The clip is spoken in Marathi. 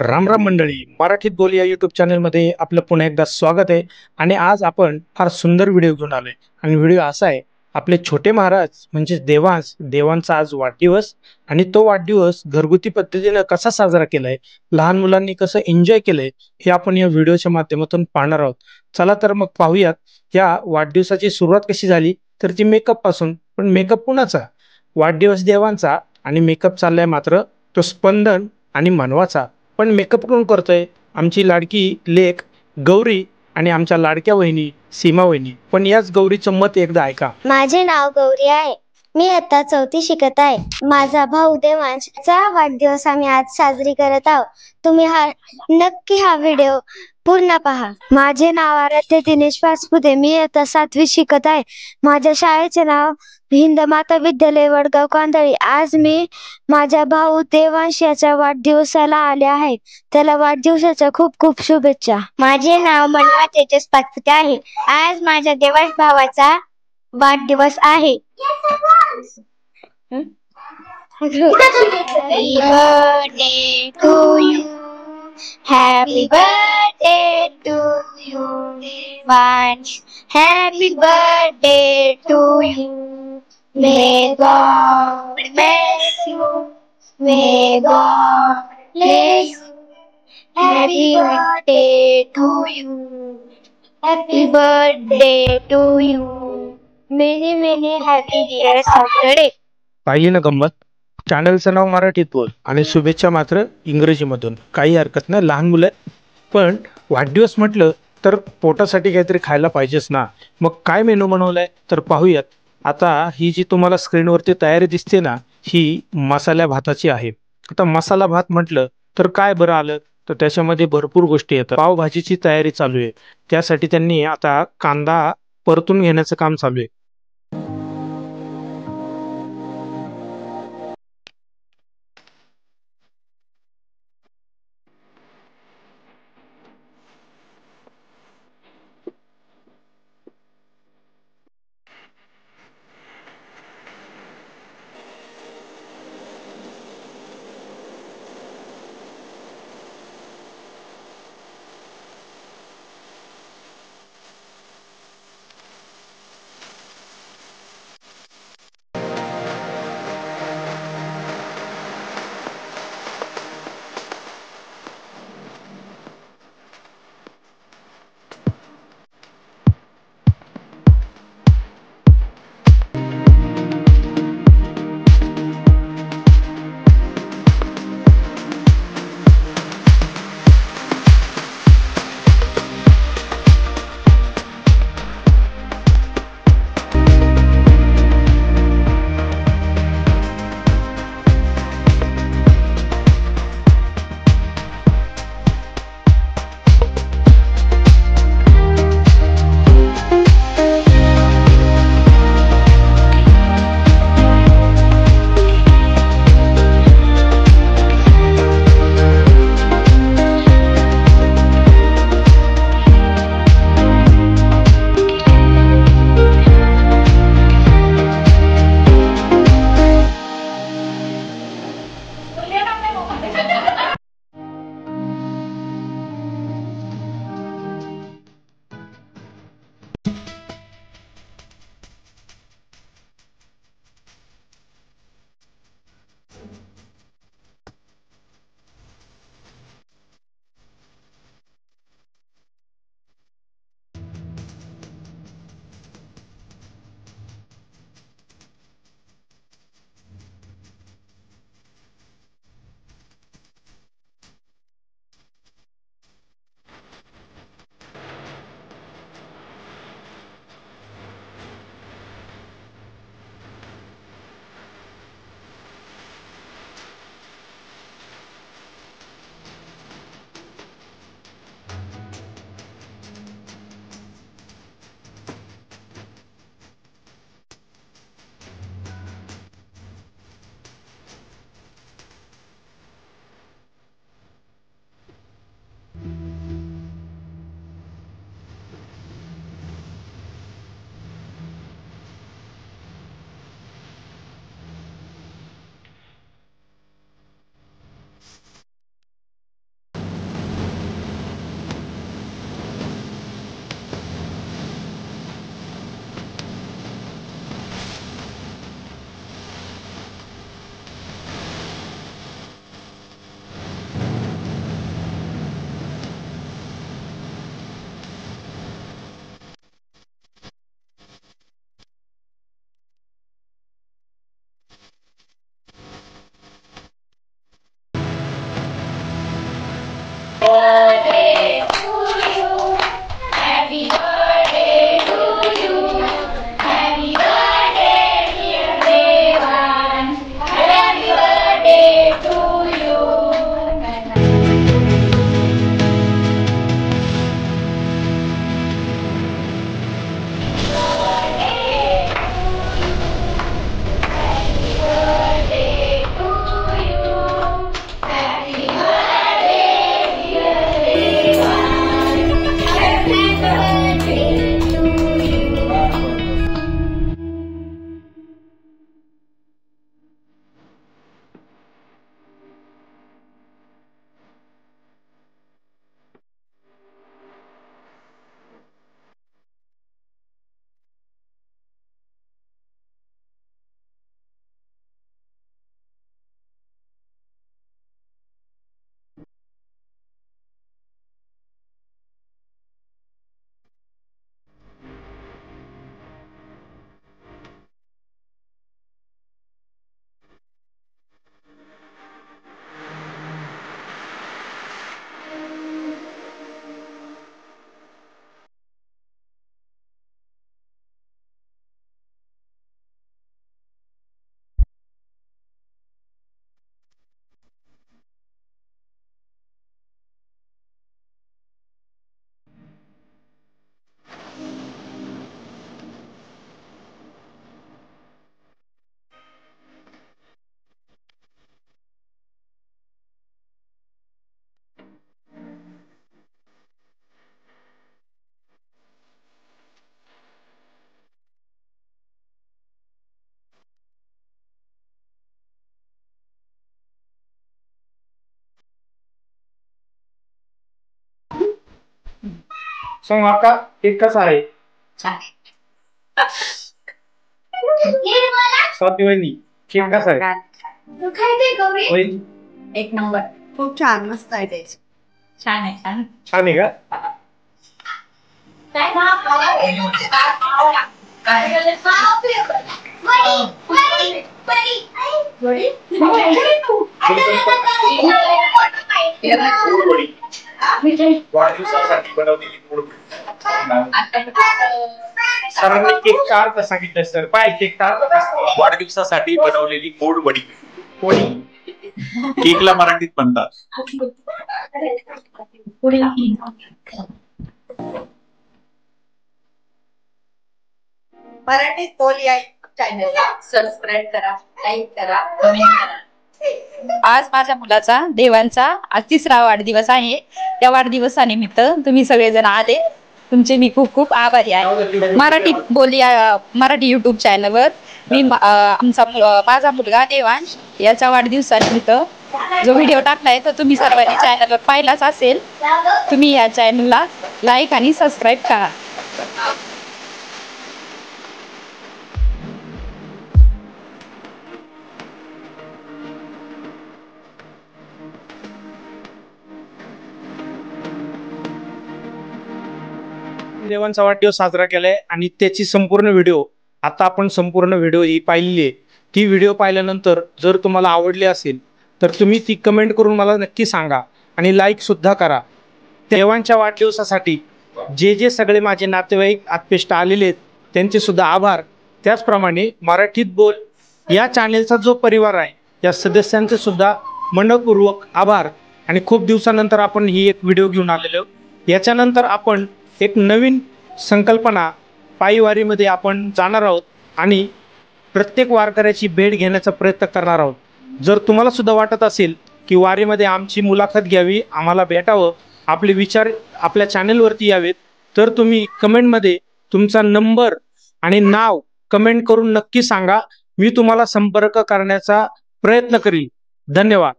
राम राम मंडळी, मराठीत बोल या यूट्यूब चॅनलमध्ये आपलं पुन्हा एकदा स्वागत आहे. आणि आज आपण फार सुंदर व्हिडिओ घेऊन आलोय. आणि व्हिडिओ असा आहे, आपले छोटे महाराज म्हणजे देवांचा आज वाढदिवस. आणि तो वाढदिवस घरगुती पद्धतीने कसा साजरा केलाय, लहान मुलांनी कसं एन्जॉय केलंय, हे आपण या व्हिडिओच्या माध्यमातून पाहणार आहोत. चला तर मग पाहूयात या वाढदिवसाची सुरुवात कशी झाली. तर ती मेकअप पासून. पण मेकअप कुणाचा? वाढदिवस देवांचा. आणि मेकअप चाललाय मात्र तो स्पंदन आणि मनवाचा. पण मेकअप कोण करतोय? आमची लाडकी लेक गौरी आणि आमच्या लाडक्या वहिनी सीमा वहिनी. पण याच गौरीचं मत एकदा ऐका. माझे नाव गौरी आहे. मी आता 4थी शिकत आहे. माझा भाऊ देवांशचा वाढदिवस आम्ही आज साजरी करत आहोत. तुम्ही नक्की हा व्हिडिओ पूर्ण पहा. माझे नाव आराध्य दिनेश पाचपुते. मी आता 7वी शिकत आहे. माझ्या शाळेचे नाव हिंदमाता विद्यालय वडगाव कांदळी. आज मी माझ्या भाऊ देवांश याच्या वाढदिवसाला आले आहे. त्याला वाढदिवसाच्या खूप खूप शुभेच्छा. माझे नाव मनवा तेजस पाचपुते आहे. आज माझ्या देवांश भावाचा वाढदिवस आहे. Happy birthday to you. Happy birthday to you. Once. Happy birthday to you. May God bless you. May God bless you. Happy birthday to you. Happy birthday to you. Many many happy years after it. पाहिली ना गंमत? चॅनलचं नाव मराठीत बोल आणि शुभेच्छा मात्र इंग्रजीमधून. काही हरकत नाही, लहान मुलं आहेत. पण वाढदिवस म्हटलं तर पोटासाठी काहीतरी खायला पाहिजेच ना. मग काय मेनू बनवलाय तर पाहूयात. आता ही जी तुम्हाला स्क्रीनवरती तयारी दिसते ना, ही मसाल्या भाताची आहे. आता मसाला भात म्हटलं तर काय बरं आलं, तर त्याच्यामध्ये भरपूर गोष्टी येतात. पावभाजीची तयारी चालू आहे. त्यासाठी त्यांनी आता कांदा परतून घेण्याचं काम चालू आहे. सांग आता केक कसा आहे? स्वाती वहिनी केक कसा आहे? वहिनी, एक नंबर. खूप छान, मस्त आहे ते. छान आहे, छान. छान आहे का? वाढदिवसासाठी बनवलेली गोड सरांनी केक का अर्थ सांगितलं सर? पाय केक का अर्थ? वाढदिवसासाठी बनवलेली गोड वडी. कोणी केकला मराठीत म्हणतात. मराठीत बोल या चॅनलला सबस्क्राईब करा, लाईक करा, कमेंट करा. आज माझ्या मुलाचा देवांचा आज 3रा वाढदिवस आहे. त्या वाढदिवसानिमित्त तुम्ही सगळेजण आले, तुमचे मी खूप खूप आभारी आहे. मराठीत बोलूया मराठी युट्यूब चॅनलवर मी माझा मुलगा देवांश याच्या वाढदिवसानिमित्त जो व्हिडिओ टाकलाय तो तुम्ही सर्वांनी चॅनलवर पाहिलाच असेल. तुम्ही या चॅनलला लाईक आणि सबस्क्राईब करा. देवांचा वाढदिवस साजरा केलाय आणि त्याची संपूर्ण व्हिडिओ आता आपण संपूर्ण व्हिडिओ ही पाहिलेली आहे. ती व्हिडिओ पाहिल्यानंतर जर तुम्हाला आवडली असेल तर तुम्ही ती कमेंट करून मला नक्की सांगा आणि लाईक सुद्धा करा. देवांच्या वाढदिवसासाठी जे जे सगळे माझे नातेवाईक आत्पेष्ट आलेले आहेत त्यांचे सुद्धा आभार. त्याचप्रमाणे मराठीत बोल या चॅनेलचा जो परिवार आहे या सदस्यांचे सुद्धा मनपूर्वक आभार. आणि खूप दिवसानंतर आपण ही एक व्हिडिओ घेऊन आलेलो. याच्यानंतर आपण एक नवीन संकल्पना पायीवारीमध्ये आपण जाणार आहोत आणि प्रत्येक वारकऱ्याची भेट घेण्याचा प्रयत्न करणार आहोत. जर तुम्हाला सुद्धा वाटत असेल की वारीमध्ये आमची मुलाखत घ्यावी, आम्हाला भेटावं, आपले विचार आपल्या चॅनलवरती यावेत, तर तुम्ही कमेंटमध्ये तुमचा नंबर आणि नाव कमेंट करून नक्की सांगा. मी तुम्हाला संपर्क करण्याचा प्रयत्न करीन. धन्यवाद.